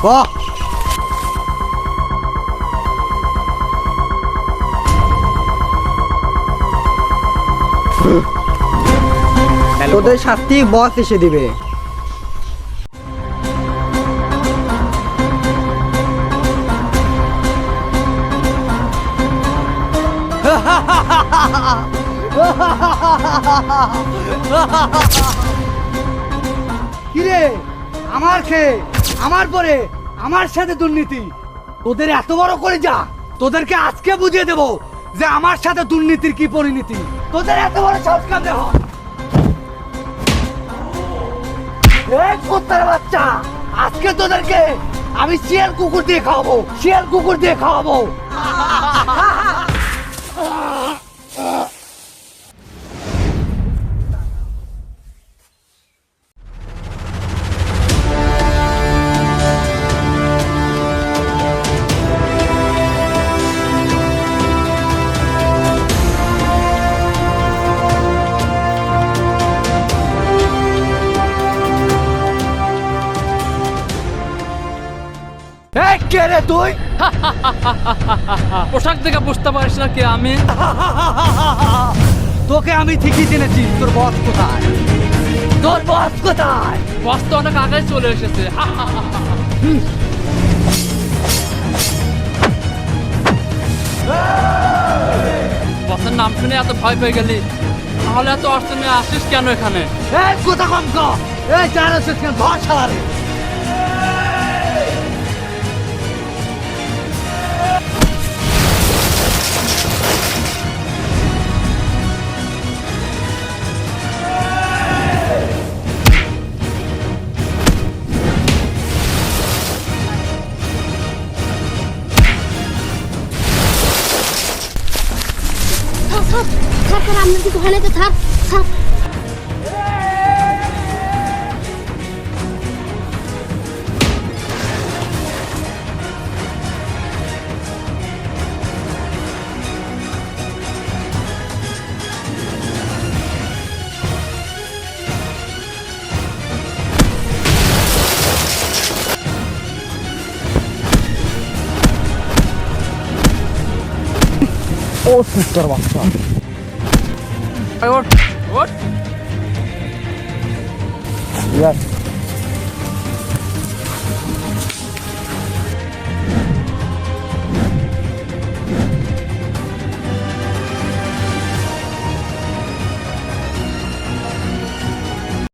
ক তোদের শাস্তি বস এসে দিবে। কিরে আমার খেয়ে আমার পরে আমার সাথে দুর্নীতি, তোদের এত বড় করে যা, তোদেরকে আজকে বুঝিয়ে দেব যে আমার সাথে দুর্নীতির কি পরিণতি। তোদের এত বড় সাহস কাঁদে হয়, কুত্তার বাচ্চা, আজকে তোদেরকে আমি শিয়াল কুকুর দিয়ে খাওয়াবো, শিয়াল কুকুর দিয়ে খাওয়াবো। কে রে তুই? পোশাক দেখে বুঝতে পারিস না কে আমি? তোকে আমি ঠিকই চিনেছি। তোর বস কোথায়? তোর বস কোথায়? বস তো অনেক আগে চলে এসেছে। বসের নাম শুনে এত ভয় পেয়ে গেলি, তাহলে এত অস্ত্র নিয়ে আসিস কেন এখানে? এই কথা কম কর, এই চার সেকেন্ড ধর শালারে। থাক থাক, আপনার কিছু হয় না তো, থাক থাক। ও কুত্তার বাচ্চা, ওঠ ওঠ। Yes.